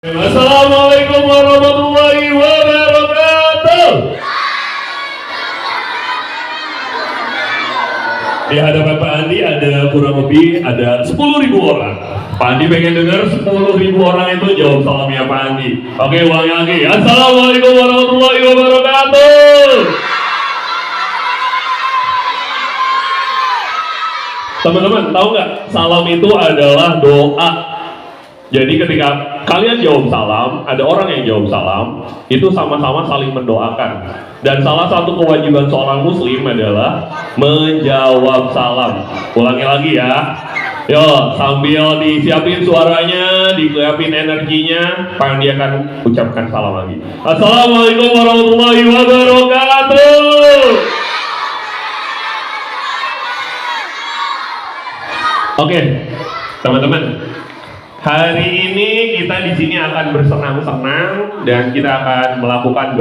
Assalamualaikum warahmatullahi wabarakatuh. Di hadapan Pak Andi ada kurang lebih 10.000 orang. Pak Andi pengen dengar 10.000 orang itu jawab salamnya Pak Andi. Oke, ulangi lagi. Assalamualaikum warahmatullahi wabarakatuh. Teman-teman tahu nggak? Salam itu adalah doa. Jadi ketika kalian jawab salam, ada orang yang jawab salam, itu sama-sama saling mendoakan. Dan salah satu kewajiban seorang muslim adalah menjawab salam. Ulangi lagi ya. Yo, sambil disiapin suaranya, disiapin energinya, Pak Andi akan ucapkan salam lagi. Assalamualaikum warahmatullahi wabarakatuh. Oke, teman-teman. Hari ini kita di sini akan bersenang-senang dan kita akan melakukan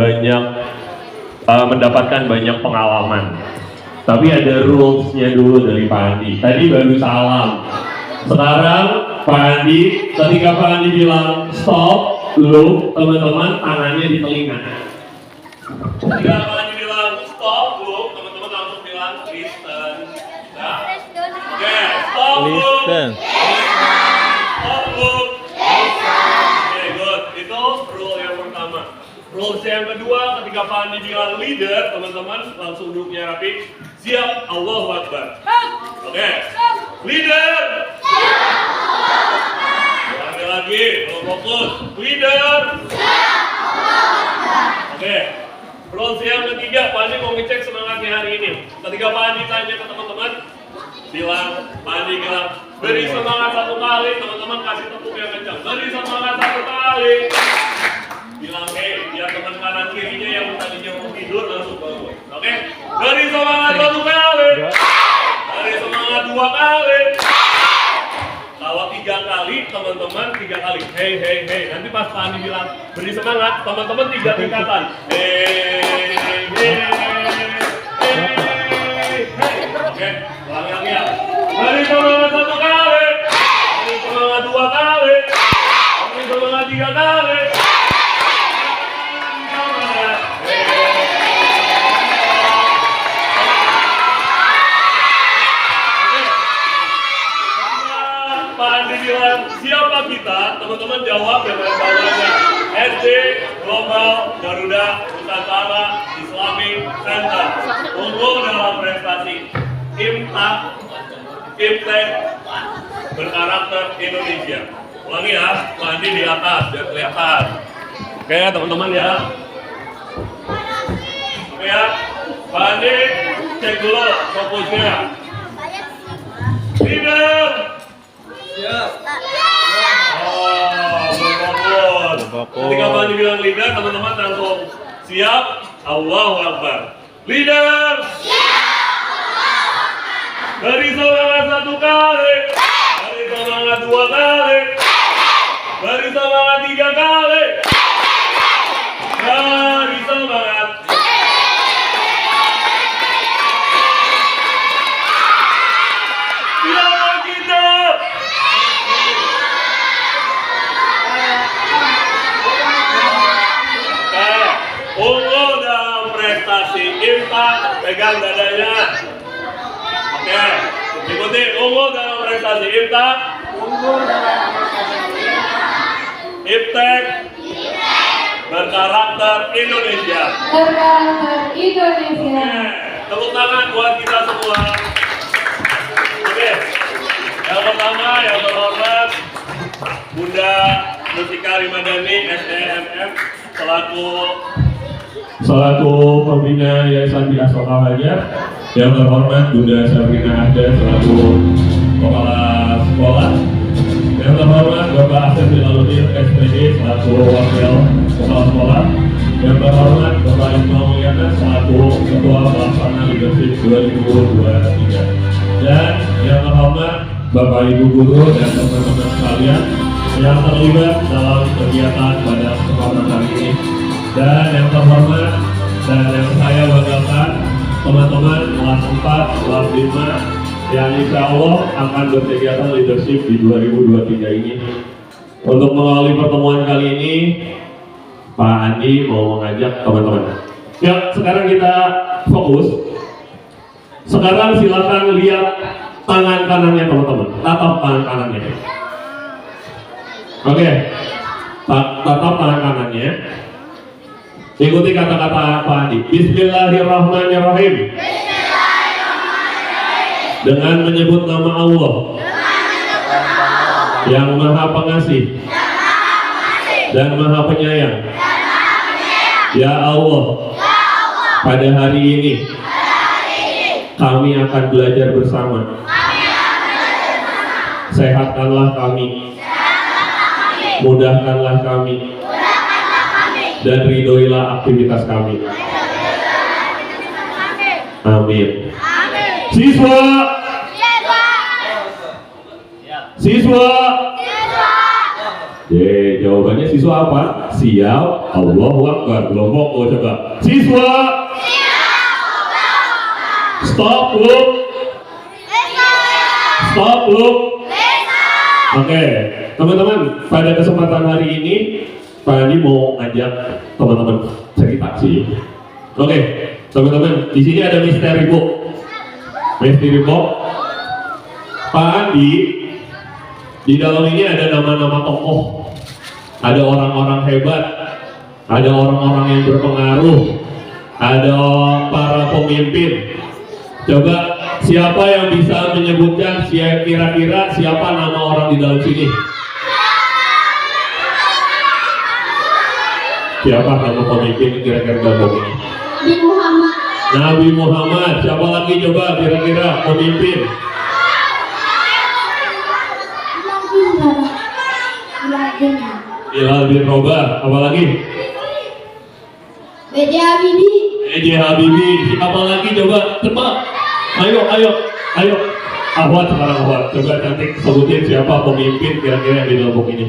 mendapatkan banyak pengalaman. Tapi ada rules-nya dulu dari Pak Andi. Tadi baru salam. Sekarang Pak Andi, ketika Pak Andi bilang stop, lu teman-teman tangannya di telinga. Ketika Pak Andi bilang stop, lu teman-teman langsung bilang listen. Nah. Oke, stop, listen. Rules yang kedua, ketika Pak Andi bilang leader, teman-teman langsung duduknya rapi. Siap, Allahu Akbar. Oke, leader. Ada lagi, kalau fokus. Leader. Oke, rules yang ketiga, Pak Andi mau ngecek semangatnya hari ini. Ketika Pak Andi tanya ke teman-teman, Pak Andi bilang, beri semangat satu kali, teman-teman kasih tepuk yang kencang. Beri semangat satu kali. Bilang, biar teman kanan kirinya yang tadinya mau tidur langsung bangun. Oke? Beri semangat satu kali. Beri semangat dua kali. Kalau tiga kali, teman-teman tiga kali. Hey. Nanti pas Pak Andi bilang beri semangat, teman-teman tiga tingkatan. Hey. Oke, ulangi lagi ya. Beri semangat satu kali. Beri semangat dua kali. Beri semangat tiga kali. Siapa kita? Teman-teman jawab dengan bawahnya. SD Global Garuda Nusantara Islamic Center. Unggul dalam prestasi Imtek berkarakter Indonesia. Ulangi ya, Pak Andi di atas biar kelihatan. Oke teman-teman ya. Oke ya, Pak Andi cek dulu fokusnya. Leader. Siap. Ketika Pak Andi bilang leader, teman-teman langsung siap. Allahu Akbar. Leader. Beri semangat satu kali. Beri semangat dua kali. Beri semangat tiga kali. Beri semangat. Pegang dadanya. Oke, ikuti. Unggul dalam prestasi Imtek. Imtek berkarakter Indonesia. Tepuk tangan buat kita semua. Oke, yang pertama yang terhormat Bunda Mustika Rimadani SDMM selaku pembina Yayasan Bias Lokal Hajar. Yang terhormat Bunda Sabrina Ahda selaku kepala sekolah. Yang terhormat Bapak Asep Bilaludin SPD selaku wakil kepala sekolah. Yang terhormat Bapak Ismail Mulyana selaku ketua pelaksana leadership 2023. Dan yang terhormat Bapak Ibu guru dan teman-teman sekalian yang terlibat dalam kegiatan pada kesempatan hari ini. Dan yang terhormat dan yang saya banggakan teman-teman kelas 4, kelas 5 yang insya Allah akan berkegiatan leadership di 2023 ini. Untuk mengawali pertemuan kali ini, Pak Andi mau mengajak teman-teman. Ya, sekarang kita fokus. Sekarang silakan lihat tangan kanannya teman-teman. Tatap tangan kanannya. Oke, tatap tangan kanannya. Ikuti kata-kata Pak Andi. Bismillahirrahmanirrahim. Dengan menyebut nama Allah yang Maha Pengasih dan Maha Penyayang. Ya Allah, pada hari ini kami akan belajar bersama. Sehatkanlah kami, mudahkanlah kami, dan ridhoilah aktivitas kami. Amin. Siswa, siswa. Jawabannya siswa apa? Siap. Allahu Akbar. Kelompok coba. Siswa. Stop look. Stop look. Oke, teman-teman, pada kesempatan hari ini Pak Andi mau ngajak teman-teman cerita sih. Oke, teman-teman, di sini ada misteri box. Misteri box. Pak Andi, di dalam ini ada nama-nama tokoh, ada orang-orang hebat, ada orang-orang yang berpengaruh, ada para pemimpin. Coba siapa yang bisa menyebutkan kira-kira siapa nama orang di dalam sini? Siapa nama pemimpin kira-kira dalam ini? Nabi Muhammad. Nabi Muhammad. Siapa lagi coba kira-kira pemimpin? Bilal bin Rabah. Apa lagi? B.J. Habibie. B.J. Habibie. Siapa lagi coba? Cepat. Ayo. Ahwat sekarang Ahwat. Coba cantik sebutin siapa pemimpin kira-kira yang di dalam buku ini.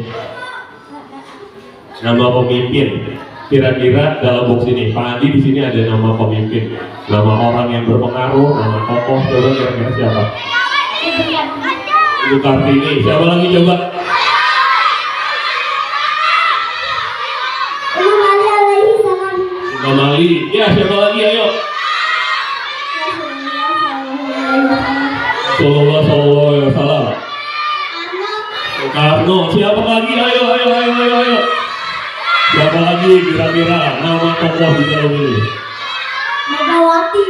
Nama pemimpin kira-kira dalam box ini. Pak Andi di sini ada nama pemimpin, nama orang yang berpengaruh, nama tokoh. Coba kira-kira siapa? Ibu Kartini. Siapa lagi coba? Imam Ali. Ya, siapa lagi? Ayo. Sallallahu alaihi wasallam. Karno. Siapa lagi? Ayo. Siapa lagi kira-kira nama tokoh di dalam ini? Megawati.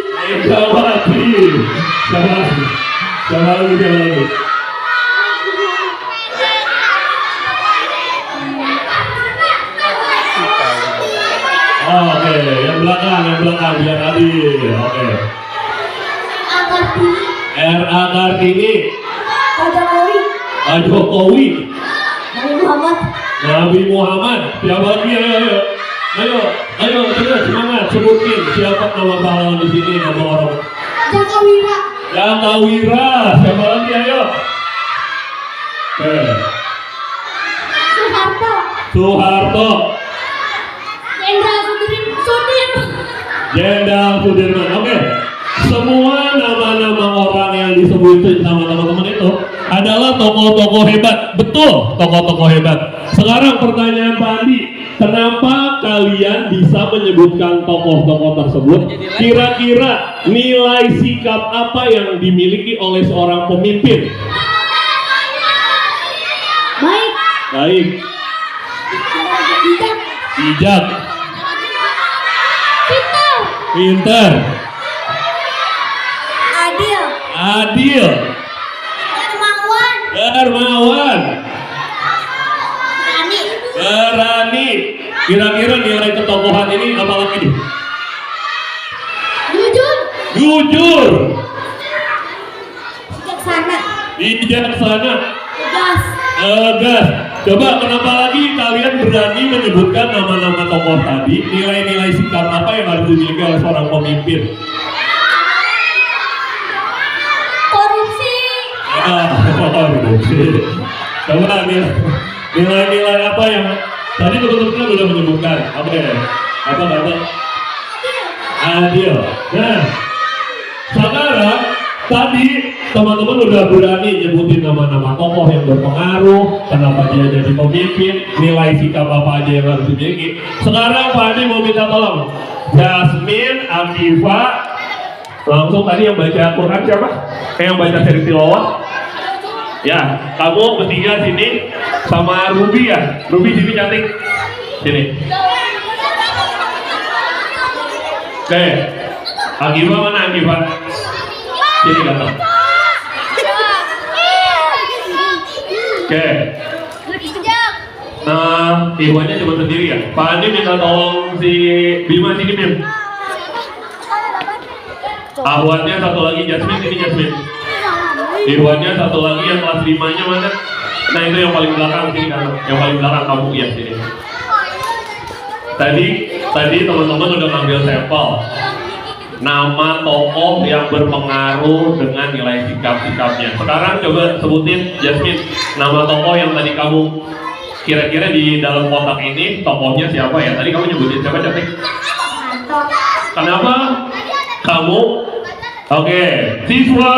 Siapa lagi? Oke, yang belakang biar adil. Oke. R.A. Kartini. Pak Jokowi. Nabi Muhammad. Siapa lagi? Ayo, terus semangat, sebutin siapa nama pahlawan di sini, nama orang. Jakawira. Siapa lagi? Ayo. Soeharto. Jenderal Sudirman. Oke. Semua nama-nama orang yang disebutin sama teman-teman itu adalah tokoh-tokoh hebat. Betul, tokoh-tokoh hebat. Sekarang pertanyaan Pak Andi, kenapa kalian bisa menyebutkan tokoh-tokoh tersebut? Kira-kira nilai sikap apa yang dimiliki oleh seorang pemimpin? Baik. Bijak. Pintar. Adil. Dermawan. Berani. Kira-kira nilai ketokohan ini apa lagi nih? Jujur. Bijaksana. Tegas. Coba kenapa lagi kalian berani menyebutkan nama-nama tokoh tadi? Nilai-nilai sikap apa yang harus dimiliki oleh seorang pemimpin? Korupsi. Coba nilai-nilai apa yang tadi betul-betul sudah menyebutkan? Oke. Apa? Adil. Nah, sekarang tadi teman-teman udah berani nyebutin nama-nama tokoh yang berpengaruh, kenapa dia jadi pemimpin, nilai sikap apa aja yang harus dimiliki. Sekarang Pak Adi mau minta tolong, Jasmine, Akifa, langsung tadi yang baca Quran siapa? Yang baca seri tilawah? Ya, kamu bertiga sini sama Ruby ya. Ruby sini cantik. Sini. Oke. Akifa mana Akifa? Sini ganteng. Oke. Ibunya cuma sendiri ya. Pak Andi minta tolong si Bima sini Bim. Ahwatnya satu lagi Jasmine, ini Jasmine. Ibunya satu lagi yang kelas 5-nya mana? Nah itu yang paling belakang sini kan. Yang paling belakang kamu ya sini. Tadi teman-teman udah ngambil sampel nama tokoh yang berpengaruh dengan nilai sikap-sikapnya. Sekarang coba sebutin Jasmine nama tokoh yang tadi kamu kira-kira di dalam kotak ini tokohnya siapa ya? Tadi kamu nyebutin siapa cantik? Kenapa? Kamu? Oke, siswa.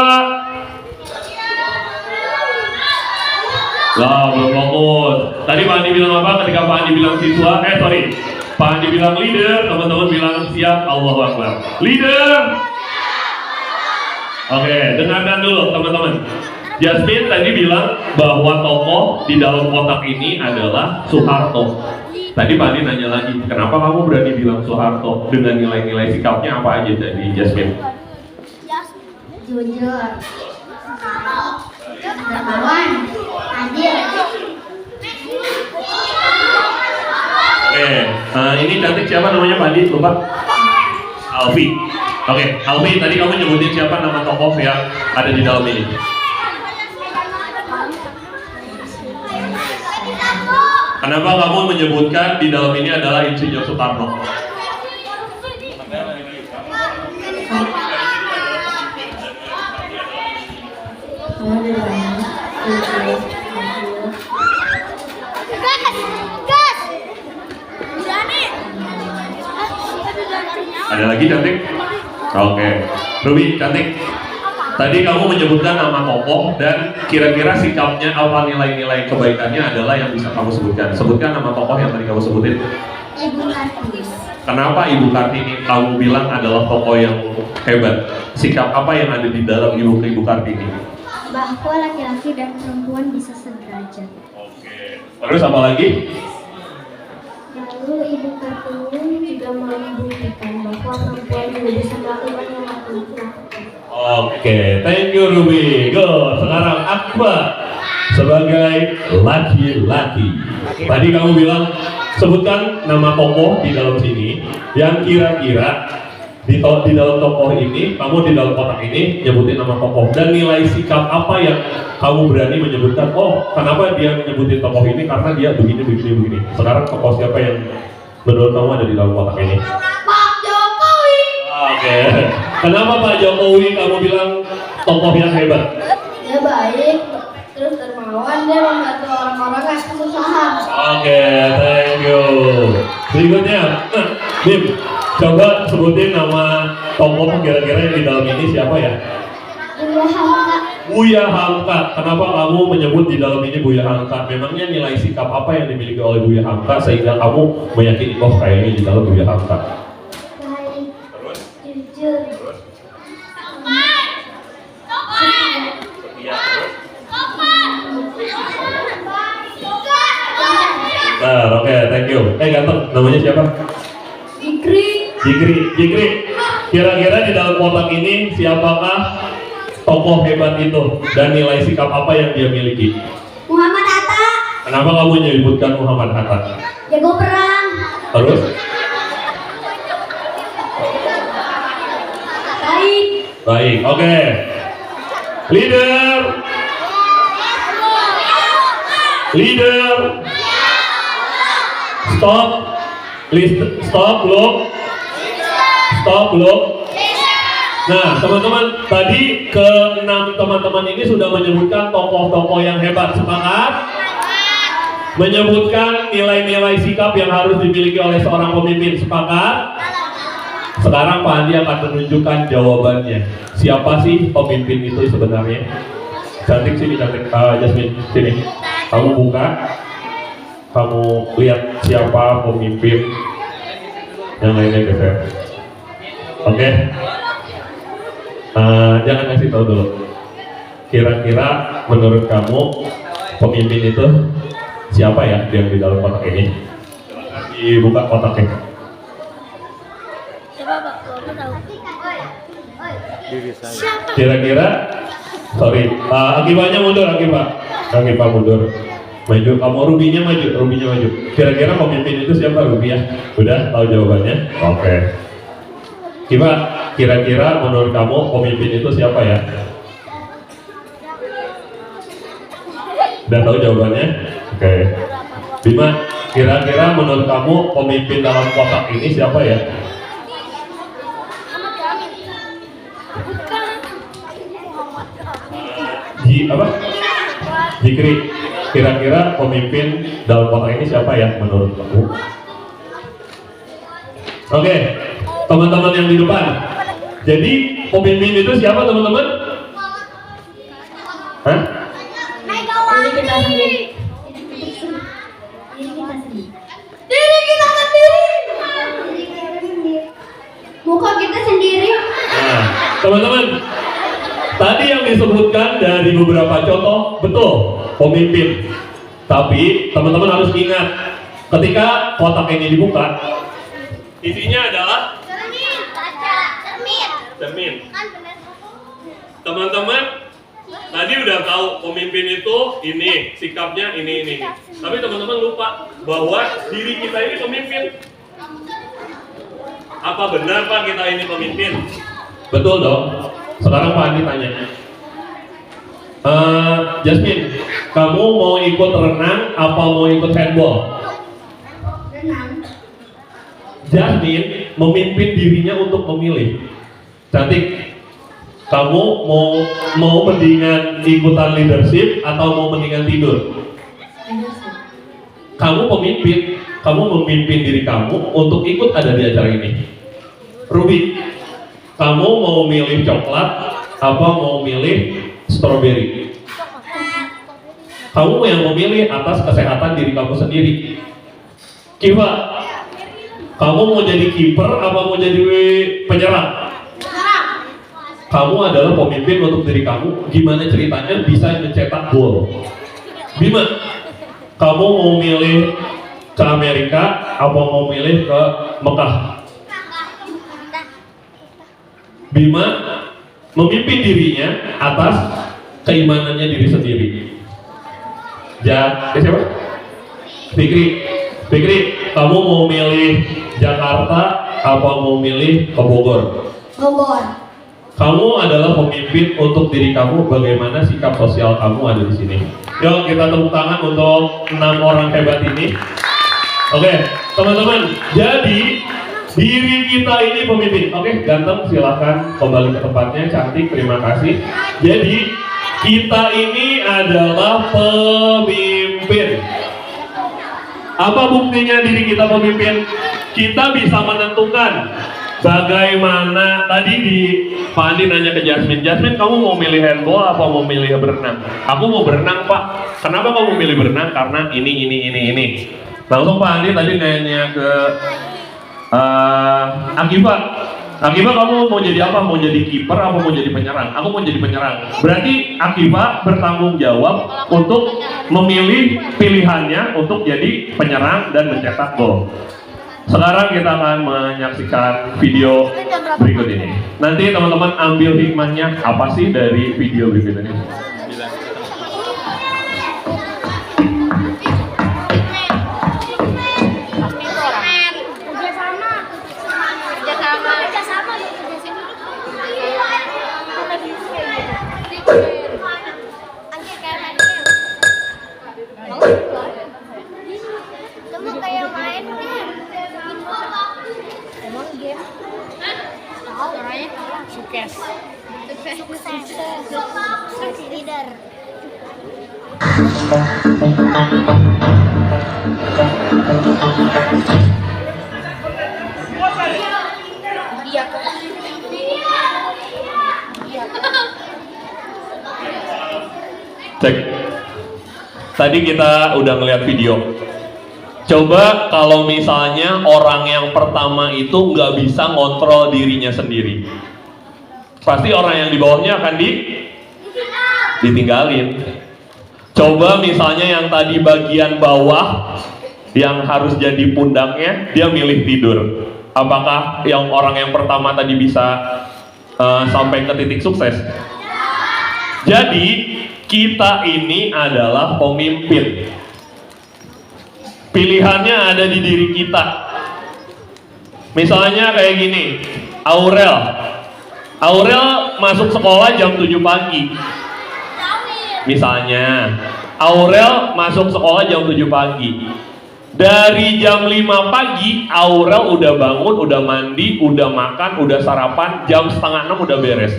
Lah belum fokus. Tadi Pak Andi bilang apa? Ketika Pak Andi bilang siswa, Pak Andi bilang leader, teman-teman bilang siap, Allahu Akbar. Leader. Oke, dengarkan dulu teman-teman. Jasmine tadi bilang bahwa tokoh di dalam kotak ini adalah Soeharto. Tadi Pak Andi nanya lagi, kenapa kamu berani bilang Soeharto dengan nilai-nilai sikapnya apa aja tadi Jasmine? Jujur, dermawan, adil. Ini cantik siapa namanya Pak Adi? Lupa? Alfi. Oke, Alfi tadi kamu nyebutin siapa nama tokoh yang ada di dalam ini? Kenapa kamu menyebutkan di dalam ini adalah Insinyur Soekarno? Ada lagi cantik? Oke, Ruby cantik. Tadi kamu menyebutkan nama tokoh dan kira-kira sikapnya apa nilai-nilai kebaikannya adalah yang bisa kamu sebutkan. Sebutkan nama tokoh yang tadi kamu sebutin. Ibu Kartini. Kenapa Ibu Kartini kamu bilang adalah tokoh yang hebat? Sikap apa yang ada di dalam Ibu Kartini? Bahwa laki-laki dan perempuan bisa sederajat. Oke. Terus apa lagi? Lalu Ibu Kartini juga membuktikan bahwa perempuan juga bisa melakukan yang laki-laki lakukan. Oke, thank you Ruby. Go. Sekarang Akbar sebagai laki-laki. Tadi kamu bilang sebutkan nama tokoh di dalam sini yang kira-kira di dalam tokoh ini, kamu di dalam kotak ini nyebutin nama tokoh dan nilai sikap apa yang kamu berani menyebutkan. Oh, kenapa dia menyebutin tokoh ini karena dia begini. Sekarang tokoh siapa yang menurut kamu ada di dalam kotak ini? Pak Jokowi. Oke. Kenapa Pak Jokowi kamu bilang tokoh yang hebat? Dia baik, terus dermawan, dia membantu orang-orang yang kesusahan. Oke, thank you. Berikutnya, Bim, coba sebutin nama tokoh kira-kira yang di dalam ini siapa ya? Buya Hamka. Buya Hamka. Kenapa kamu menyebut di dalam ini Buya Hamka? Memangnya nilai sikap apa yang dimiliki oleh Buya Hamka sehingga kamu meyakini oh kayaknya di dalam Buya Hamka? Baik, Terus? jujur, Iya. Bentar, oke, thank you. Ganteng, namanya siapa? Jikri. Kira-kira di dalam kotak ini siapakah tokoh hebat itu dan nilai sikap apa yang dia miliki? Muhammad Hatta. Kenapa kamu menyebutkan Muhammad Hatta? Jago perang. Terus? Baik, oke. Leader. Stop, belum. Nah, teman-teman, tadi ke-6 teman-teman ini sudah menyebutkan tokoh-tokoh yang hebat. Semangat. Menyebutkan nilai-nilai sikap yang harus dimiliki oleh seorang pemimpin. Sepakat. Sekarang Pak Andi akan menunjukkan jawabannya. Siapa sih pemimpin itu sebenarnya? Cantik sini, cantik. Jasmine, sini. Kamu buka. Kamu lihat siapa pemimpin. Yang lainnya geser. Oke. Jangan kasih tahu dulu. Kira-kira menurut kamu pemimpin itu siapa ya yang di dalam kotak ini? Dibuka kotaknya. Kira-kira, sorry, Akibanya mundur, Akiba mundur, maju, kamu Rubinya maju. Kira-kira pemimpin itu siapa? Rubi ya? Udah tahu jawabannya? Oke. Akiba, kira-kira menurut kamu pemimpin itu siapa ya? Udah tahu jawabannya? Oke. Bima, kira-kira menurut kamu pemimpin dalam kotak ini siapa ya? Jikri, kira-kira pemimpin dalam kotak ini siapa ya menurut kamu? Oke, teman-teman yang di depan. Jadi pemimpin itu siapa teman-teman? Hah? Diri kita sendiri. Muka kita sendiri. Nah, teman-teman, tadi yang disebutkan dari beberapa contoh betul pemimpin. Tapi teman-teman harus ingat, ketika kotak ini dibuka, isinya adalah cermin. Teman-teman tadi udah tahu pemimpin itu ini, sikapnya ini. Tapi teman-teman lupa bahwa diri kita ini pemimpin. Apa benar Pak kita ini pemimpin? Betul dong. Sekarang Pak Andi tanya. Jasmine, kamu mau ikut renang apa mau ikut handball? Renang. Jasmine memimpin dirinya untuk memilih. Cantik. Kamu mau mendingan ikutan leadership atau mau mendingan tidur? Kamu pemimpin. Kamu memimpin diri kamu untuk ikut ada di acara ini. Ruby, kamu mau milih coklat apa mau milih strawberry? Kamu yang memilih atas kesehatan diri kamu sendiri. Kiva, kamu mau jadi kiper apa mau jadi penyerang? Kamu adalah pemimpin untuk diri kamu. Gimana ceritanya bisa mencetak gol? Bima, kamu mau milih ke Amerika apa mau milih ke Mekah? Bima memimpin dirinya atas keimanannya diri sendiri. Siapa? Fikri, kamu mau milih Jakarta apa mau milih ke Bogor? Bogor. Kamu adalah pemimpin untuk diri kamu. Bagaimana sikap sosial kamu ada di sini? Yuk kita tepuk tangan untuk 6 orang hebat ini. Oke, teman-teman. Jadi diri kita ini pemimpin. Oke, ganteng silahkan kembali ke tempatnya. Cantik, terima kasih. Jadi kita ini adalah pemimpin. Apa buktinya diri kita pemimpin? Kita bisa menentukan bagaimana. Tadi Pak Andi nanya ke Jasmine, kamu mau milih handball apa mau milih berenang? Aku mau berenang Pak. Kenapa kamu milih berenang? Karena ini. Langsung Pak Andi tadi nanya ke Akiba, kamu mau jadi apa? Mau jadi kiper apa mau jadi penyerang? Aku mau jadi penyerang. Berarti Akiba bertanggung jawab untuk memilih pilihannya untuk jadi penyerang dan mencetak gol. Sekarang kita akan menyaksikan video berikut ini. Nanti teman-teman ambil hikmahnya apa sih dari video berikut ini. Sukses leader. Tadi kita udah ngeliat video. Coba kalau misalnya orang yang pertama itu nggak bisa ngontrol dirinya sendiri, pasti orang yang di bawahnya akan ditinggalin. Coba misalnya yang tadi bagian bawah yang harus jadi pundaknya, dia milih tidur. Apakah yang orang yang pertama tadi bisa sampai ke titik sukses? Jadi kita ini adalah pemimpin. Pilihannya ada di diri kita. Misalnya kayak gini, Aurel masuk sekolah jam 7 pagi. Misalnya, Aurel masuk sekolah jam 7 pagi. Dari jam 5 pagi, Aurel udah bangun, udah mandi, udah makan, udah sarapan, jam setengah 6 udah beres.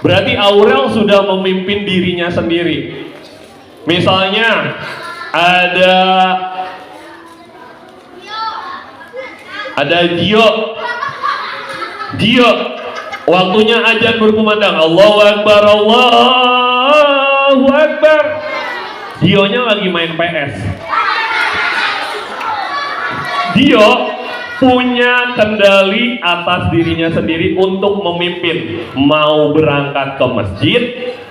Berarti Aurel sudah memimpin dirinya sendiri. Misalnya, ada Gio, waktunya azan berkumandang, Allahu Akbar, Allahu Akbar. Gionya lagi main PS. Gio punya kendali atas dirinya sendiri untuk memimpin, mau berangkat ke masjid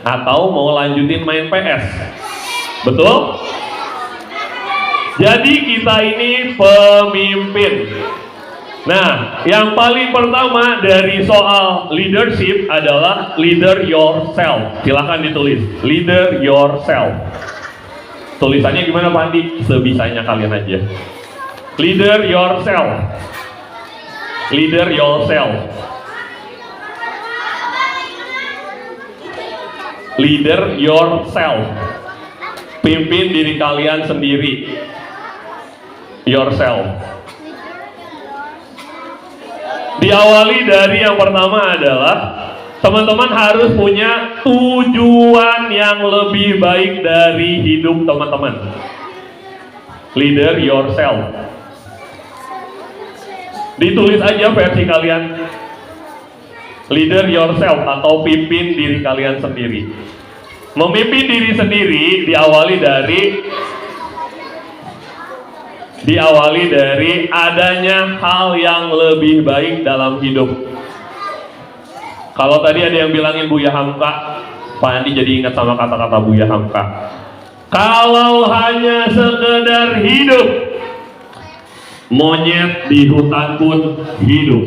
atau mau lanjutin main PS. Betul? Jadi kita ini pemimpin. Nah, yang paling pertama dari soal leadership adalah leader yourself. Silahkan ditulis, leader yourself. Tulisannya gimana Pak Andi? Sebisanya kalian aja. Leader yourself. Leader yourself. Leader yourself. Pimpin diri kalian sendiri. Yourself. Diawali dari yang pertama adalah teman-teman harus punya tujuan yang lebih baik dari hidup teman-teman. Leader yourself. Ditulis aja versi kalian. Leader yourself atau pimpin diri kalian sendiri. Memimpin diri sendiri diawali dari adanya hal yang lebih baik dalam hidup. Kalau tadi ada yang bilangin Buya Hamka, Pak Andi jadi ingat sama kata-kata Buya Hamka. Kalau hanya sekedar hidup, monyet di hutan pun hidup.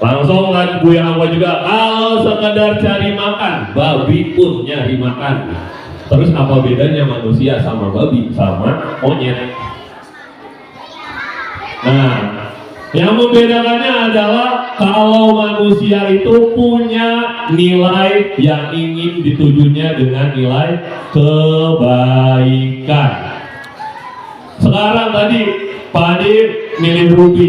Langsung kan Buya Hamka juga, kalau sekedar cari makan, babi pun nyari makan. Terus apa bedanya manusia sama babi sama monyet? Nah, yang membedakannya adalah kalau manusia itu punya nilai yang ingin ditujunya dengan nilai kebaikan. Sekarang tadi Pak Adi milih Ruby.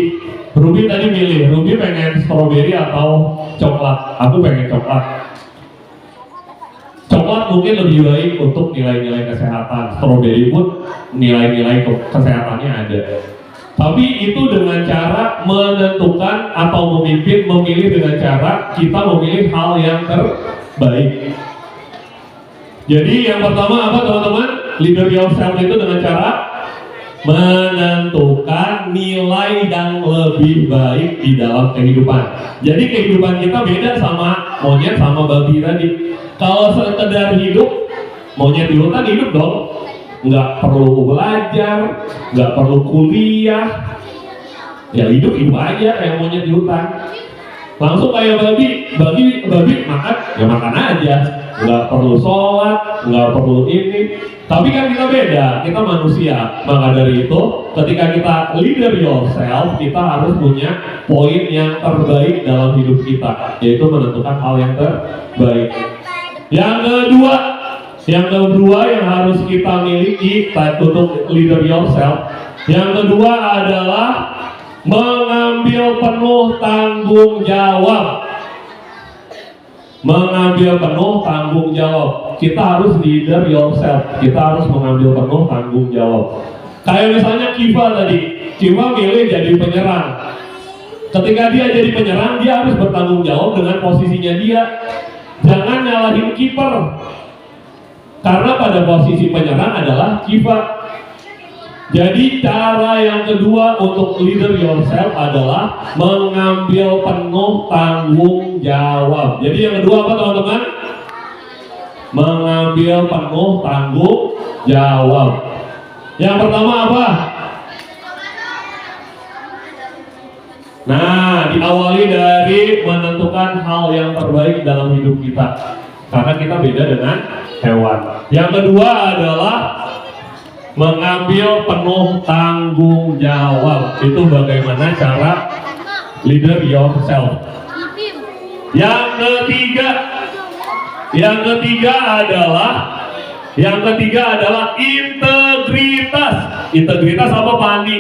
Ruby tadi milih, Ruby pengen stroberi atau coklat? Aku pengen coklat. Coklat mungkin lebih baik untuk nilai-nilai kesehatan. Stroberi pun nilai-nilai kesehatannya ada. Tapi itu dengan cara menentukan atau memilih dengan cara kita memilih hal yang terbaik. Jadi yang pertama apa teman-teman? Leader yourself itu dengan cara menentukan nilai yang lebih baik di dalam kehidupan. Jadi kehidupan kita beda sama monyet sama babi tadi. Kalau sekedar hidup, monyet di hutan hidup dong, nggak perlu belajar, nggak perlu kuliah, ya hidup aja kayak monyet di hutan. Langsung kayak babi makan, ya makan aja, nggak perlu sholat, nggak perlu ini. Tapi kan kita beda, kita manusia. Maka dari itu, ketika kita leader yourself, kita harus punya poin yang terbaik dalam hidup kita, yaitu menentukan hal yang terbaik. Yang kedua yang harus kita miliki untuk leader yourself, yang kedua adalah mengambil penuh tanggung jawab. Mengambil penuh tanggung jawab. Kita harus leader yourself. Kita harus mengambil penuh tanggung jawab. Kayak misalnya Kiva tadi. Kiva milih jadi penyerang. Ketika dia jadi penyerang, dia harus bertanggung jawab dengan posisinya dia. Jangan nyalahin kiper. Karena pada posisi penyerang adalah kipa. Jadi cara yang kedua untuk leader yourself adalah mengambil penuh tanggung jawab. Jadi yang kedua apa teman-teman? Mengambil penuh tanggung jawab. Yang pertama apa? Nah, diawali dari menentukan hal yang terbaik dalam hidup kita. Karena kita beda dengan hewan. Yang kedua adalah mengambil penuh tanggung jawab. Itu bagaimana cara leader yourself. Yang ketiga adalah integritas. Integritas apa Pak Andi?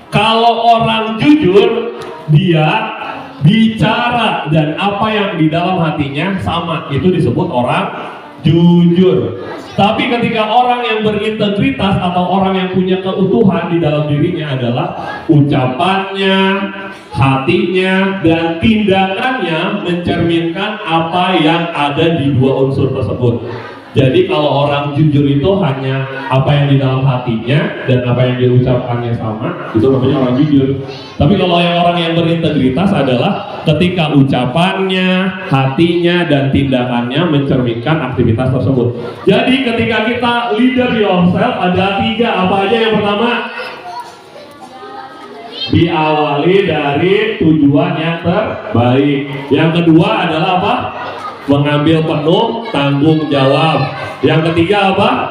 Kalau orang jujur, dia bicara dan apa yang di dalam hatinya sama, itu disebut orang jujur. Tapi ketika orang yang berintegritas atau orang yang punya keutuhan di dalam dirinya adalah ucapannya, hatinya, dan tindakannya mencerminkan apa yang ada di dua unsur tersebut. Jadi kalau orang jujur itu hanya apa yang di dalam hatinya dan apa yang dia ucapkannya sama, itu namanya orang jujur. Tapi kalau orang yang berintegritas adalah ketika ucapannya, hatinya, dan tindakannya mencerminkan aktivitas tersebut. Jadi ketika kita leader yourself ada 3, apa aja? Yang pertama, diawali dari tujuan yang terbaik. Yang kedua adalah apa? Mengambil penuh tanggung jawab. Yang ketiga apa?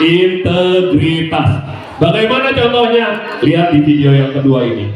Integritas. Bagaimana contohnya? Lihat di video yang kedua ini.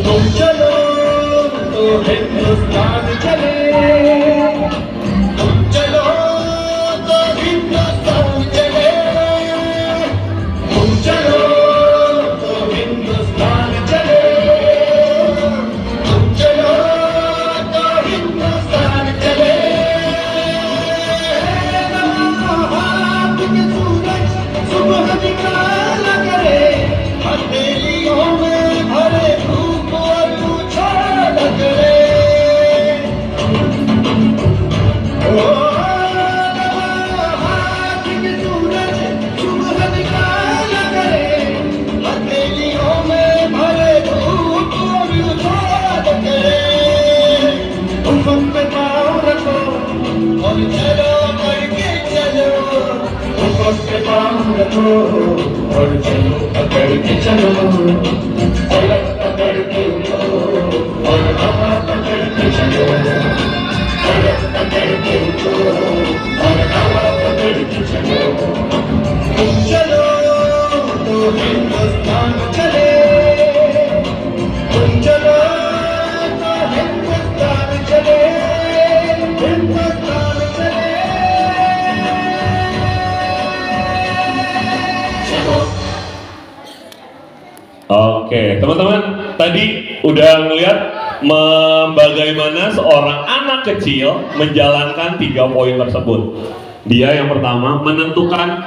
तुम चलो तो हिंदुस्तान चले, तुम चलो तो हिंदुस्तान चले, तुम चलो तो हिंदुस्तान चले, तुम चलो तो हिंदुस्तान चले। हाथ के सूरज सुबह निकाला करे, हथेलियों में भरे धूप और उछाल करे। ओ हाथ के सूरज सुबह निकाला करे, हथेलियों में भरे धूप और उछाल करे। उफक पे पाँव रखो और चलो करके चलो, उफक पे पाँव रखो और चलो पकड़ के चलो, पलक पकड़ के उठो और हवा पकड़ के चलो, पलक पकड़ के उठो और हवा पकड़ के चलो। तुम चलो तो हिंदुस्तान चले, तुम चलो तो हिंदुस्तान चले, हिंदुस्तान चले। Oke, teman-teman, tadi udah ngeliat bagaimana seorang anak kecil menjalankan 3 poin tersebut. Dia yang pertama menentukan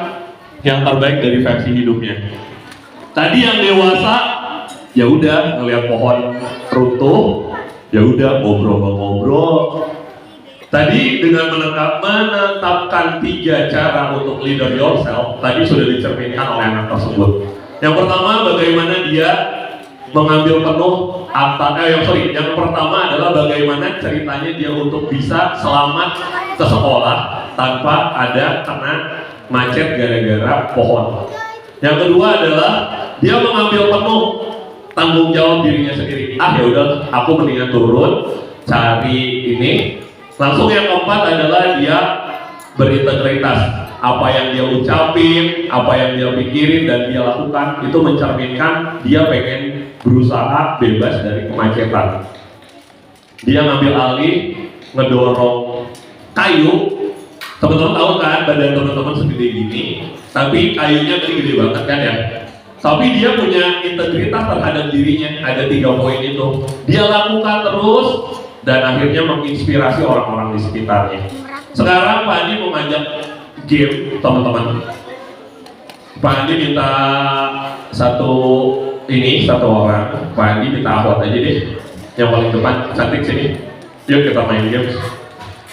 yang terbaik dari versi hidupnya. Tadi yang dewasa, ya udah ngeliat pohon runtuh, ya udah ngobrol-ngobrol. Tadi dengan menetapkan 3 cara untuk leader yourself, tadi sudah dicerminkan oleh anak tersebut. Yang pertama, bagaimana dia mengambil penuh yang pertama adalah bagaimana ceritanya dia untuk bisa selamat ke sekolah tanpa ada kena macet gara-gara pohon. Yang kedua adalah dia mengambil penuh tanggung jawab dirinya sendiri. Ya udah, aku mendingan turun cari ini. Langsung yang keempat adalah dia berintegritas. Apa yang dia ucapin, apa yang dia pikirin dan dia lakukan itu mencerminkan dia pengen berusaha bebas dari kemacetan. Dia ngambil alih, ngedorong kayu Teman-teman tahu kan badan teman-teman segede gini, tapi kayunya gede banget kan ya. Tapi dia punya integritas terhadap dirinya. Ada 3 poin itu. Dia lakukan terus dan akhirnya menginspirasi orang-orang di sekitarnya. Sekarang Pak Andi mau ngajak game teman-teman. Pak Andi minta satu orang. Pak Andi minta Ahwat aja deh. Yang paling depan cantik sini. Yuk kita main games.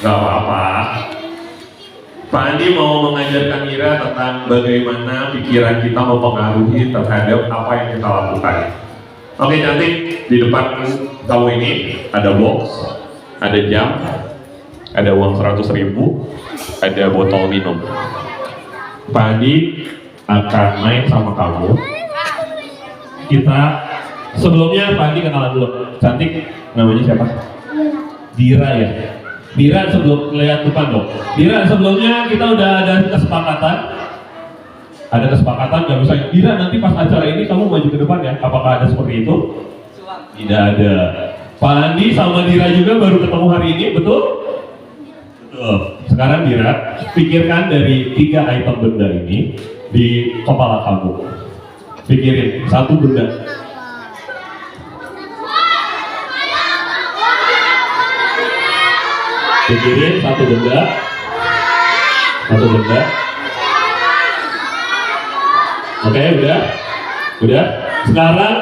Gak apa-apa. Pak Andi mau mengajarkan Ira tentang bagaimana pikiran kita mempengaruhi terhadap apa yang kita lakukan. Oke cantik, di depan kamu ini ada box, ada jam, ada uang 100.000, ada botol minum. Pak Andi akan main sama kamu. Kita sebelumnya Pak Andi kenalan dulu. Cantik, namanya siapa? Dira ya. Dira sebelum lihat depan dong. Dira sebelumnya kita udah ada kesepakatan. Ada kesepakatan nggak bisa. Dira nanti pas acara ini kamu maju ke depan ya. Apakah ada seperti itu? Tidak ada. Pak Andi sama Dira juga baru ketemu hari ini, betul? Betul. Sekarang Dira, pikirkan dari 3 item benda ini di kepala kamu. Pikirin satu benda. Pikirin satu benda. Oke, udah. Sekarang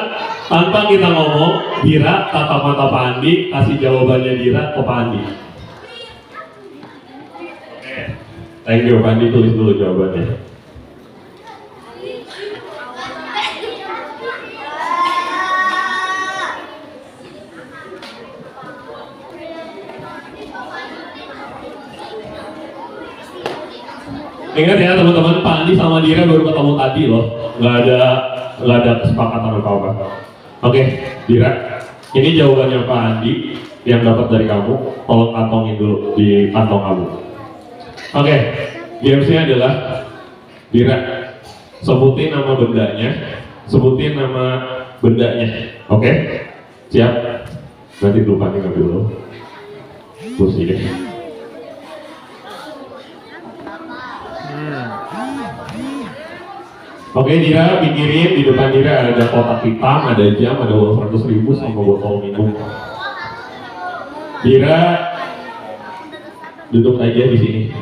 tanpa kita ngomong, Dira tatap mata Pak Andi, kasih jawabannya Dira ke Pak Andi. Oke, thank you Pak Andi, tulis dulu jawabannya. Ingat ya teman-teman, Pak Andi sama Dira baru ketemu tadi loh, nggak ada kesepakatan apa-apa. Oke, Dira, ini jawabannya Pak Andi yang dapat dari kamu, tolong kantongin dulu di kantong kamu. Oke, gamesnya adalah Dira, sebutin nama bendanya, oke? Siap? Nanti dulu Pak Andi ngambil dulu. Kursi deh. Oke Dira, pikirin di depan Dira ada kotak hitam, ada jam, ada uang 100.000 sama botol minum. Dira, duduk aja di sini.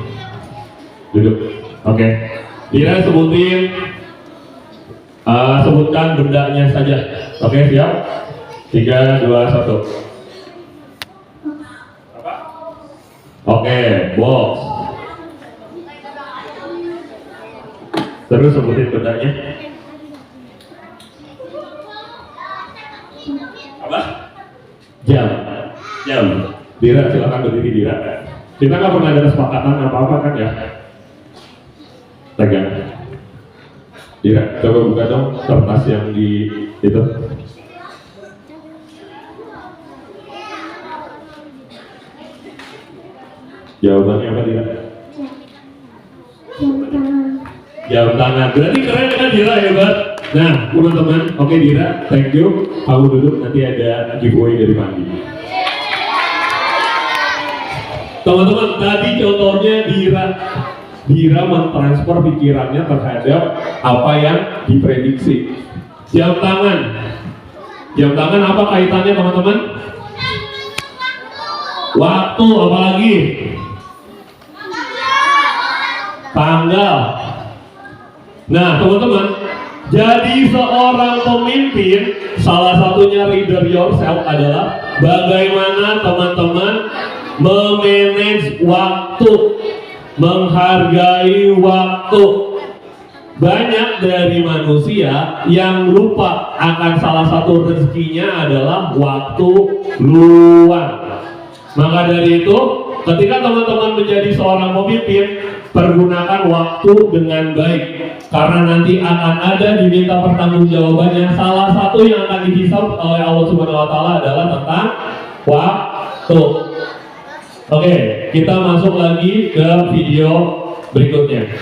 Duduk. Oke. Dira sebutkan bendanya saja. Oke, siap? 3, 2, 1. Oke, box. Terus sebutin bendanya. Apa? Jam. Dira, silakan berdiri Dira. Kita nggak pernah ada kesepakatan apa-apa kan ya? Pegang. Dira, coba buka dong kertas yang di itu. Jawabannya apa Dira? Jam tangan. Berarti keren kan Dira, hebat. Nah, teman-teman, oke Dira, thank you. Kamu duduk, nanti ada giveaway dari Pandi. Teman-teman, tadi contohnya Dira mentransfer pikirannya terhadap apa yang diprediksi. Jam tangan apa kaitannya teman-teman? Waktu, apalagi? Tanggal. Nah teman-teman, jadi seorang pemimpin, salah satunya leader yourself adalah bagaimana teman-teman memanage waktu, menghargai waktu. Banyak dari manusia yang lupa akan salah satu rezekinya adalah waktu luang. Maka dari itu, ketika teman-teman menjadi seorang pemimpin, pergunakan waktu dengan baik. Karena nanti akan ada diminta pertanggungjawabannya. Salah satu yang akan dihisab oleh Allah Subhanahu wa Ta'ala adalah tentang waktu. Oke, kita masuk lagi ke video berikutnya.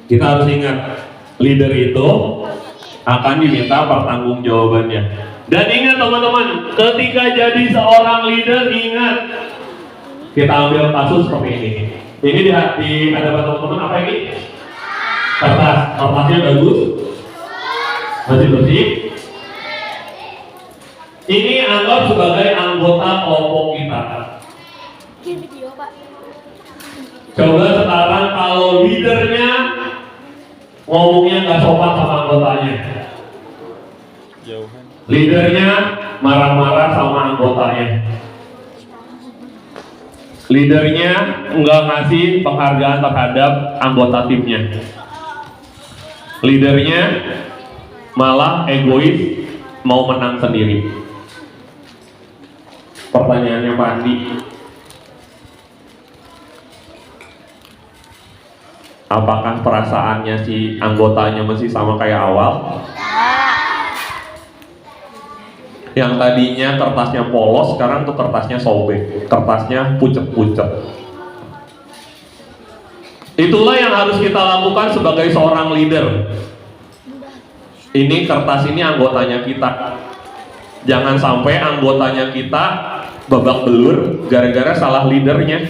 Kita harus ingat, leader itu akan diminta pertanggungjawabannya. Dan ingat teman-teman, ketika jadi seorang leader, ingat, kita ambil kasus seperti ini. Ini di hadapan teman-teman apa ini? Kertasnya bagus, masih bersih. Ini anggap sebagai anggota kelompok kita. Coba sekarang kalau leadernya ngomongnya nggak sopan sama anggotanya, leadernya marah-marah sama anggotanya, leadernya nggak ngasih penghargaan terhadap anggota timnya, leadernya malah egois mau menang sendiri. Pertanyaannya Pak Andi, apakah perasaannya si anggotanya masih sama kayak awal? Yang tadinya kertasnya polos, sekarang tuh kertasnya sobek, kertasnya pucet-pucet. Itulah yang harus kita lakukan sebagai seorang leader. Ini kertas ini anggotanya kita. Jangan sampai anggotanya kita babak belur gara-gara salah leadernya.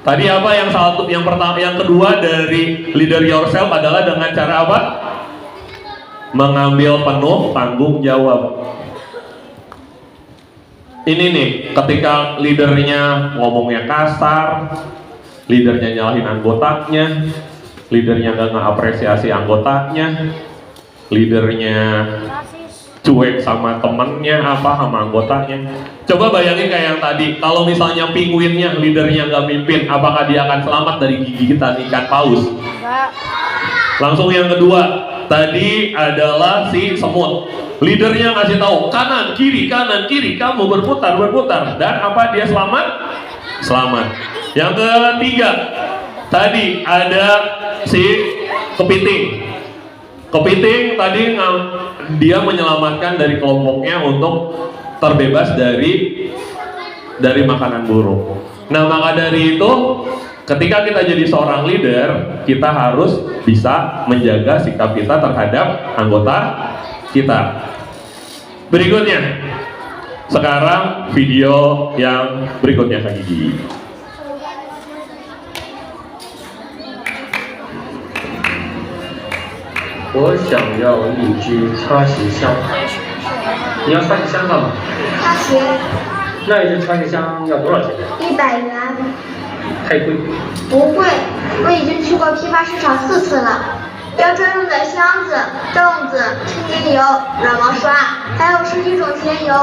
Tadi apa yang kedua dari leader yourself adalah dengan cara apa? Mengambil penuh tanggung jawab. Ini nih, ketika leadernya ngomongnya kasar, leadernya nyalahin anggotanya, leadernya nggak ngapresiasi anggotanya, leadernya cuek sama temennya sama anggotanya. Coba bayangin kayak yang tadi, kalau misalnya penguinnya leadernya nggak mimpin, apakah dia akan selamat dari gigitan ikan paus? Langsung yang kedua, tadi adalah si semut. Leadernya ngasih tahu kanan kiri, kamu berputar, dan apa dia selamat? Selamat. Yang ketiga, tadi ada si kepiting. Kepiting tadi dia menyelamatkan dari kelompoknya untuk terbebas dari makanan burung. Nah, maka dari itu ketika kita jadi seorang leader, kita harus bisa menjaga sikap kita terhadap anggota kita. Berikutnya, sekarang video yang berikutnya Kak Gigi. 我想要一支擦鞋香。你要擦鞋香干嘛？擦鞋那一支擦鞋香要多少钱？ 100元， 太贵。 不贵，我已经去过批发市场4次了。要专用的箱子、凳子、清洁油、软毛刷，还有10几种甜油，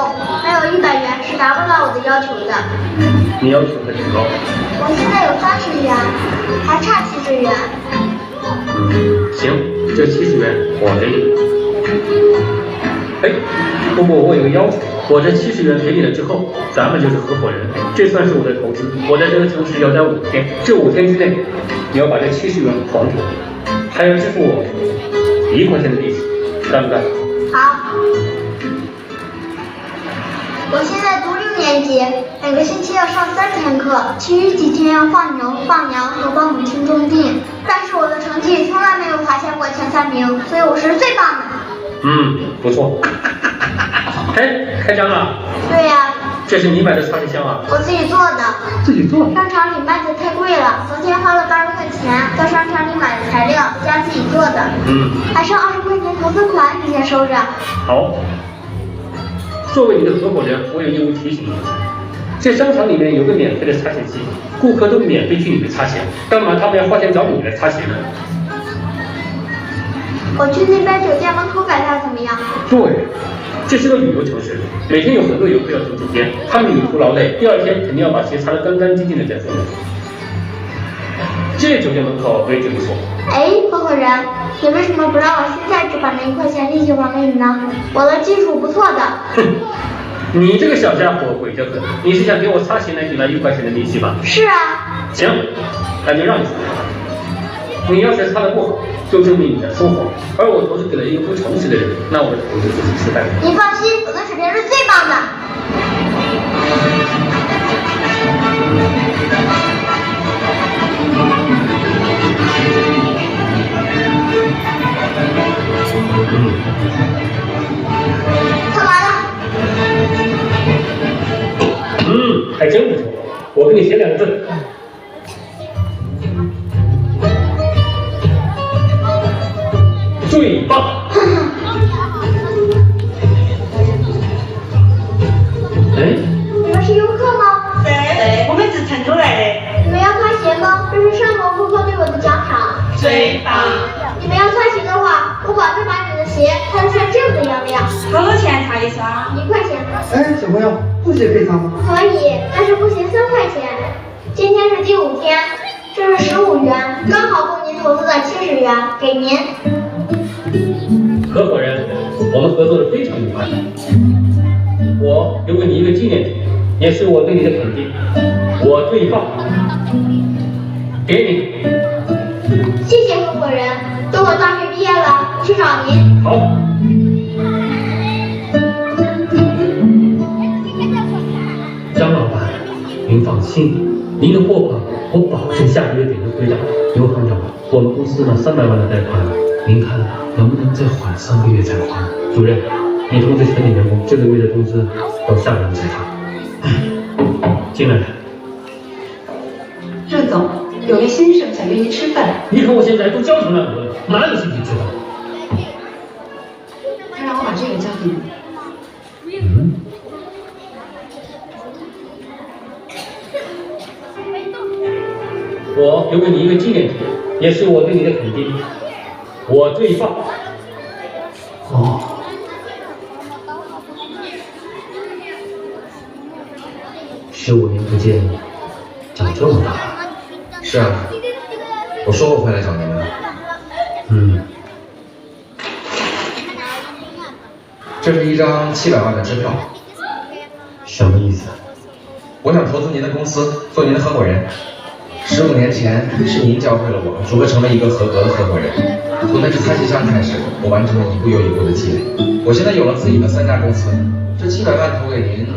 没有100元是达不到我的要求的。你要求很高。我现在有30元，还差70元。行，这70元我给你。哎，不过我有个要求，我这70元给你了之后，咱们就是合伙人，这算是我的投资。我在这个城市要待5天，这5天之内，你要把这70元还给我，还要支付我1块钱的利息，干不干？好。我现在读6年级，每个星期要上3天课，其余几天要放牛、放羊和帮母亲种地。但是我的成绩从来没有滑下过前3名，所以我是最棒的。不错。哎，开张了？对呀、这是你买的擦鞋香啊？我自己做的。自己做？商场里卖的太贵了，昨天花了80块钱，在商场里买的材料加自己做的。还剩20块钱投资款，你先收着。好。作为你的合伙人，我有义务提醒你，这商场里面有个免费的擦鞋机，顾客都免费去你们擦鞋，干嘛他们要花钱找你来擦鞋呢？我去那边酒店门口摆摊怎么样？对，这是个旅游城市，每天有很多游客要住酒店，他们旅途劳累，第2天肯定要把鞋擦得干干净净的再出门。这酒店门口位置不错。哎，合伙人，你为什么不让我现在只把那1块钱利息还给你呢？我的技术不错的。哼，你这个小家伙鬼得很，你是想给我擦鞋来抵那1块钱的利息吧？是啊。行，那就让你擦。你要是擦得不好，就证明你在说谎，而我投资给了一个不诚实的人，那我的投资就是失败的。你放心，我的水平是最棒的。还真不错，我给你写2个字。最棒！哎，你们是游客吗？对，我们是成都来的。你们要穿鞋吗？这是上楼顾客对我的奖赏。最棒！你们要穿鞋的话，我保证把你的鞋擦得像这个样亮。多少钱擦一双1块钱。哎，小朋友，布鞋可以擦吗？可以，但是布鞋3块钱。今天是第5天，这是15元，刚好够您投资的70元，给您。合伙人，我们合作的非常愉快。我留给你一个纪念品，也是我对你的肯定。我最棒，给你。谢谢合伙人，等我大学毕业了，我去找您。好。张老板，您放心，您的货款我保证下个月给您归账。刘行长，我们公司呢300万的贷款，您看能不能再缓3个月再还？主任，你通知全体员工，这个月的工资到下个月再发。进来。热总，有位先生想约您吃饭，你看我现在都焦头烂额了，哪有心情吃饭？他让我把这个交给你。我留给你一个纪念品，也是我对你的肯定。我最棒。哦。15年不见，长这么大。是啊，我说过会来找您的。这是一张700万的支票。什么意思？我想投资您的公司，做您的合伙人。15年前是您教会了我如何成为一个合格的合伙人。从那只擦鞋箱开始，我完成了一步又一步的积累。我现在有了自己的3家公司，这700万投给您，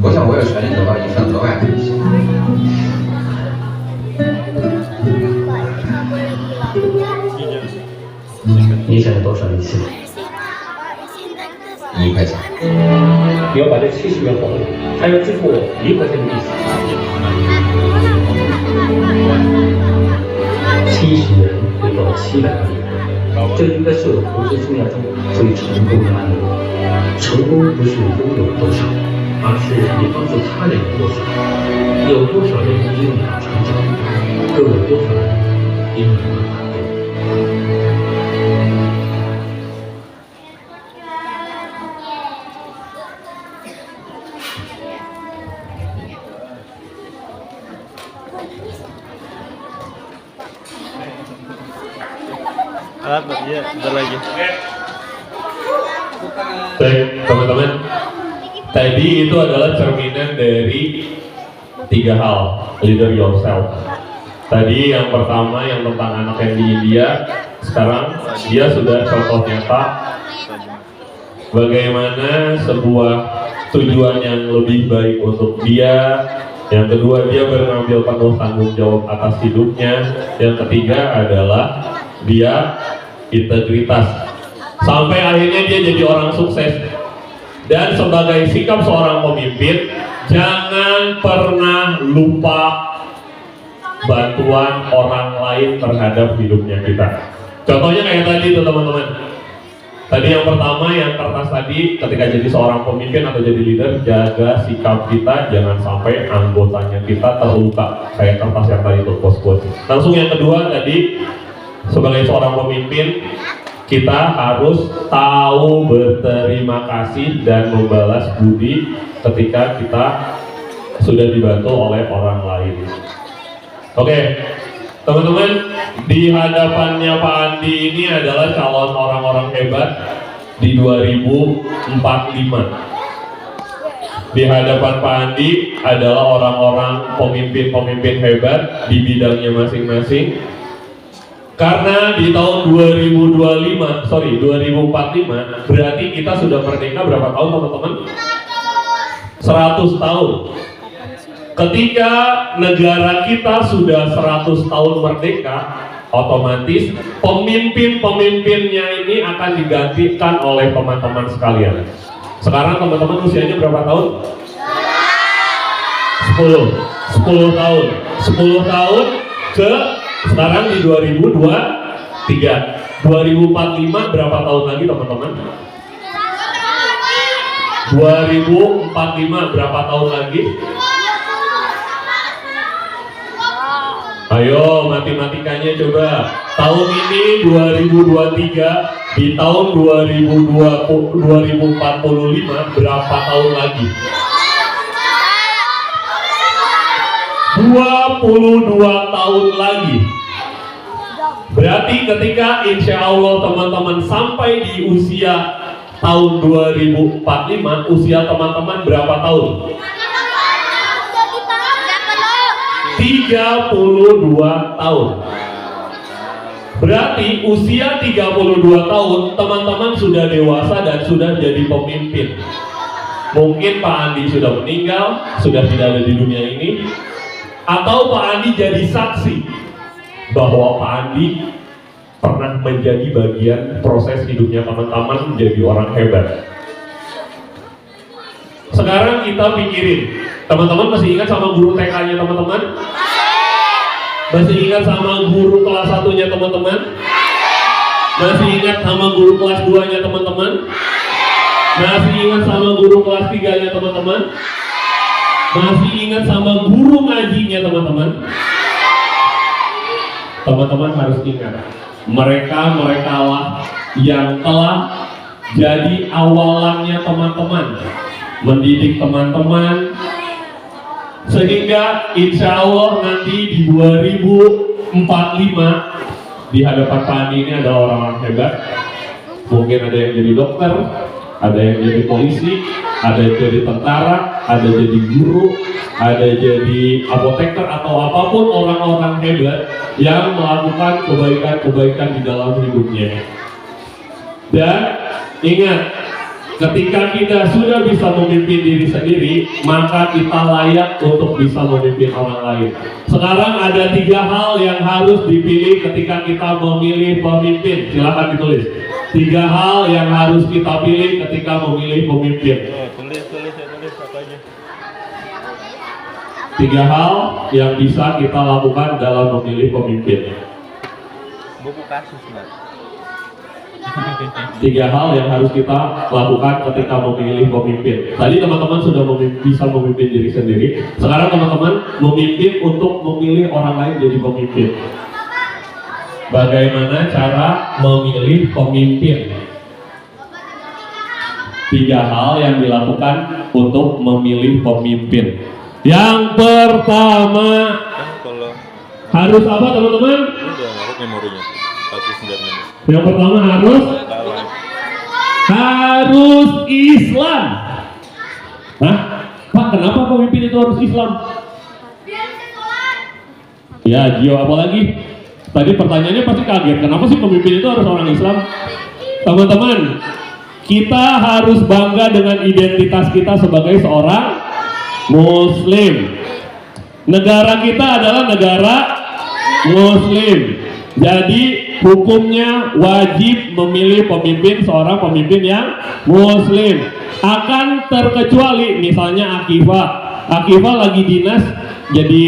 我想我有权利得到一份额外的利息。你想要多少利息？1块钱。你要把这70元还我，还要支付我1块钱的利息。70元回报700万，这应该是我投资生涯中最成功的案例。成功不是你拥有多少，而是你帮助他人有多少。有多少人因你而成长，更有多少人因你而感动。Bentar lagi. Baik, teman-teman. Tadi itu adalah cerminan dari 3 hal, leader yourself. Tadi yang pertama yang tentang anak yang di India, sekarang dia sudah contoh nyata bagaimana sebuah tujuan yang lebih baik untuk dia. Yang kedua, dia mengambil penuh tanggung jawab atas hidupnya. Yang ketiga adalah dia integritas. Sampai akhirnya dia jadi orang sukses. Dan sebagai sikap seorang pemimpin, jangan pernah lupa bantuan orang lain terhadap hidupnya kita. Contohnya kayak tadi tuh teman-teman. Tadi yang pertama, yang kertas tadi, ketika jadi seorang pemimpin atau jadi leader, jaga sikap kita, jangan sampai anggotanya kita terluka kayak kertas yang tadi tuh quotes-quotes. Langsung yang kedua tadi, sebagai seorang pemimpin, kita harus tahu berterima kasih dan membalas budi ketika kita sudah dibantu oleh orang lain. Oke. Teman-teman, di hadapannya Pak Andi ini adalah calon orang-orang hebat di 2045. Di hadapan Pak Andi adalah orang-orang pemimpin-pemimpin hebat di bidangnya masing-masing. Karena di tahun 2045 berarti kita sudah merdeka berapa tahun teman-teman? 100 tahun. Ketika negara kita sudah 100 tahun merdeka, otomatis pemimpin-pemimpinnya ini akan digantikan oleh teman-teman sekalian. Sekarang teman-teman usianya berapa tahun? 10 tahun. 10 tahun ke sekarang di 2023. 2045 berapa tahun lagi teman-teman? 2045 berapa tahun lagi? Ayo matematikanya coba. Tahun ini 2023, di tahun 2045 berapa tahun lagi? 22 tahun lagi. Berarti ketika insya Allah teman-teman sampai di usia tahun 2045, usia teman-teman berapa tahun? 32 tahun. Berarti usia 32 tahun teman-teman sudah dewasa dan sudah jadi pemimpin. Mungkin Pak Andi sudah meninggal, sudah tidak ada di dunia ini, atau Pak Andi jadi saksi bahwa Pak Andi pernah menjadi bagian proses hidupnya teman-teman menjadi orang hebat. Sekarang kita pikirin, teman-teman masih ingat sama guru TK-nya teman-teman? Masih ingat sama guru kelas 1-nya teman-teman? Masih ingat sama guru kelas 2-nya teman-teman? Masih ingat sama guru kelas 3-nya teman-teman? Masih ingat sama guru ngajinya teman-teman? Teman-teman harus ingat, mereka lah yang telah jadi awalannya teman-teman, mendidik teman-teman, sehingga insya Allah nanti di 2045 di hadapan Pak Andi ini ada orang-orang hebat. Mungkin ada yang jadi dokter, ada yang jadi polisi, ada yang jadi tentara, ada jadi guru, ada jadi apoteker atau apapun orang-orang hebat yang melakukan kebaikan-kebaikan di dalam hidupnya. Dan ingat, ketika kita sudah bisa memimpin diri sendiri, maka kita layak untuk bisa memimpin orang lain. Sekarang ada 3 hal yang harus dipilih ketika kita memilih pemimpin. Silahkan ditulis. 3 hal yang harus kita pilih ketika memilih pemimpin. Tulis apa aja. 3 hal yang bisa kita lakukan dalam memilih pemimpin. Buku kasus, Mas. 3 hal yang harus kita lakukan ketika memilih pemimpin. Tadi teman-teman sudah bisa memimpin diri sendiri. Sekarang teman-teman memimpin untuk memilih orang lain jadi pemimpin. Bagaimana cara memilih pemimpin? 3 hal yang dilakukan untuk memilih pemimpin. Yang pertama, harus apa teman-teman? Udah naruh memorinya. 49 menit. Yang pertama harus Islam. Hah? Pak, kenapa pemimpin itu harus Islam? Ya, Gio, apalagi? Tadi pertanyaannya pasti kaget. Kenapa sih pemimpin itu harus orang Islam? Teman-teman, kita harus bangga dengan identitas kita sebagai seorang Muslim. Negara kita adalah negara Muslim. Jadi hukumnya wajib memilih pemimpin, seorang pemimpin yang Muslim. Akan terkecuali misalnya Akifah lagi dinas jadi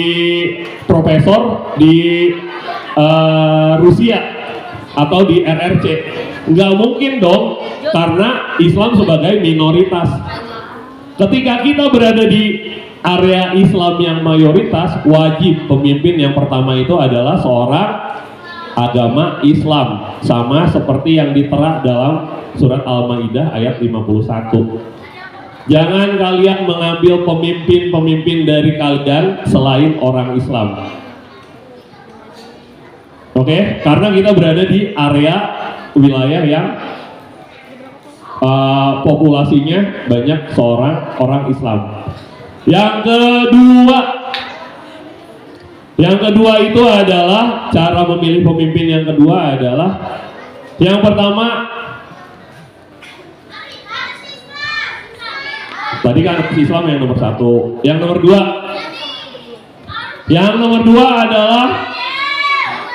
profesor di Rusia atau di RRC. Nggak mungkin dong, karena Islam sebagai minoritas. Ketika kita berada di area Islam yang mayoritas, wajib pemimpin yang pertama itu adalah seorang agama Islam, sama seperti yang ditera dalam surat Al-Maidah ayat 51. Jangan kalian mengambil pemimpin-pemimpin dari kalian selain orang Islam. Oke, karena kita berada di area wilayah yang populasinya banyak orang Islam. Yang kedua itu adalah cara memilih pemimpin. Yang kedua adalah, yang pertama tadi kan Islam yang nomor 1. Yang nomor dua adalah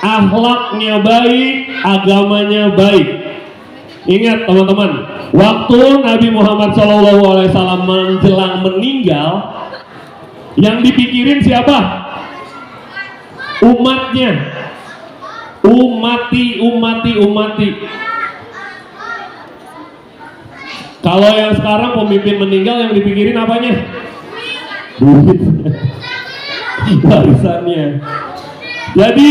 akhlaknya baik, agamanya baik. Ingat teman-teman, waktu Nabi Muhammad SAW menjelang meninggal, Yang dipikirin siapa? Umatnya. Umati. Kalau yang sekarang pemimpin meninggal, yang dipikirin apanya? Duit. Warisannya. Jadi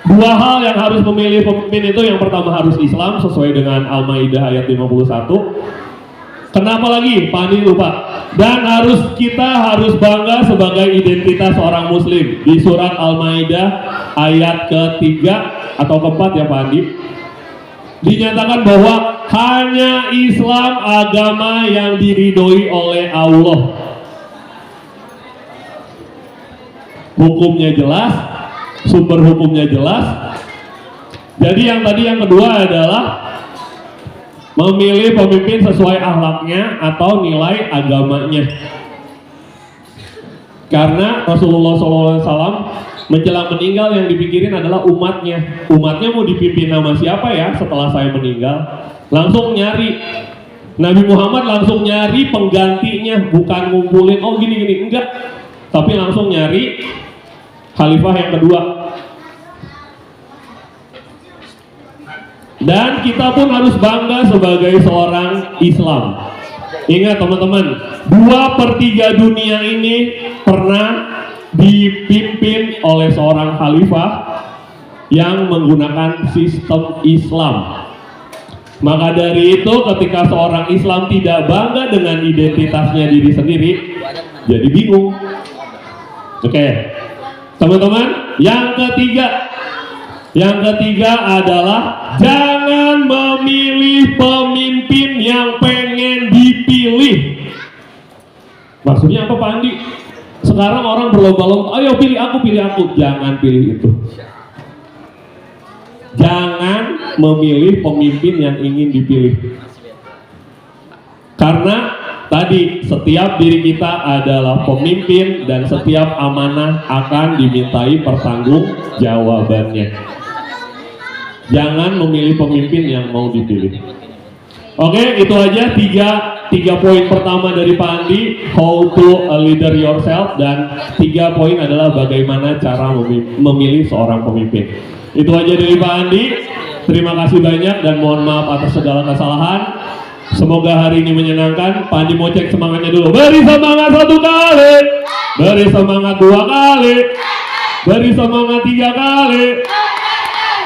dua hal yang harus memilih pemimpin itu, yang pertama harus Islam sesuai dengan Al-Maidah ayat 51. Kenapa lagi? Pak Andi lupa. Dan kita harus bangga sebagai identitas seorang muslim. Di surat Al-Maidah ayat ketiga atau keempat ya Pak Andi, dinyatakan bahwa hanya Islam agama yang diridhoi oleh Allah. Hukumnya jelas, sumber hukumnya jelas. Jadi yang kedua adalah memilih pemimpin sesuai akhlaknya atau nilai agamanya. Karena Rasulullah SAW menjelang meninggal yang dipikirin adalah umatnya. Umatnya mau dipimpin nama siapa ya setelah saya meninggal? Langsung nyari. Nabi Muhammad langsung nyari penggantinya, bukan ngumpulin oh gini-gini, enggak. Tapi langsung nyari khalifah yang kedua. Dan kita pun harus bangga sebagai seorang Islam. Ingat teman-teman, 2/3 dunia ini pernah dipimpin oleh seorang khalifah yang menggunakan sistem Islam. Maka dari itu ketika seorang Islam tidak bangga dengan identitasnya diri sendiri, jadi bingung. Oke, teman-teman, yang ketiga adalah jangan memilih pemimpin yang pengen dipilih. Maksudnya apa Pak Andi? Sekarang orang berlomba-lomba, ayo pilih aku. Jangan pilih itu. Jangan memilih pemimpin yang ingin dipilih. Karena tadi setiap diri kita adalah pemimpin dan setiap amanah akan dimintai pertanggungjawabannya. Jangan memilih pemimpin yang mau dipilih. Oke, itu aja tiga poin pertama dari Pak Andi, how to leader yourself, dan 3 poin adalah bagaimana cara memilih seorang pemimpin. Itu aja dari Pak Andi. Terima kasih banyak dan mohon maaf atas segala kesalahan. Semoga hari ini menyenangkan. Pak Andi mau cek semangatnya dulu. Beri semangat 1 kali, beri semangat 2 kali, beri semangat 3 kali,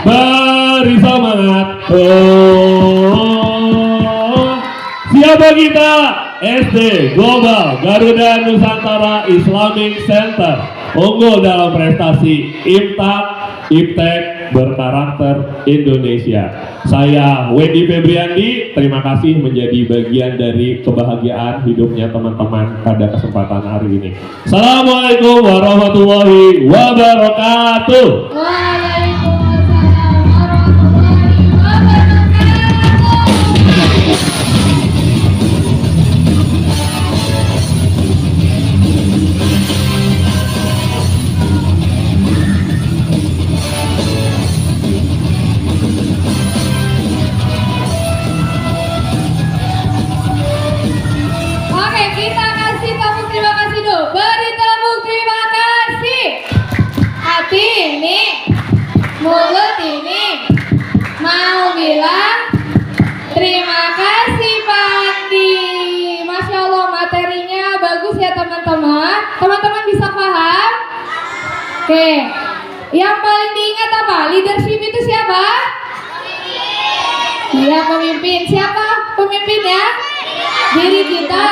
beri semangat. Siapa kita? SD Global Garuda Nusantara Islamic Center, unggul dalam prestasi IMTAK, IPTEK, berkarakter Indonesia. Saya Wendy Febriandi, terima kasih menjadi bagian dari kebahagiaan hidupnya teman-teman pada kesempatan hari ini. Assalamualaikum warahmatullahi wabarakatuh. Beri tepuk terima kasih. Hati ini, mulut ini mau bilang terima kasih Pak Andi. Masya Allah, materinya bagus ya teman-teman. Teman-teman bisa paham? Oke, yang paling diingat apa? Leadership itu siapa? Iya, pemimpin. Siapa pemimpinnya? Diri kita.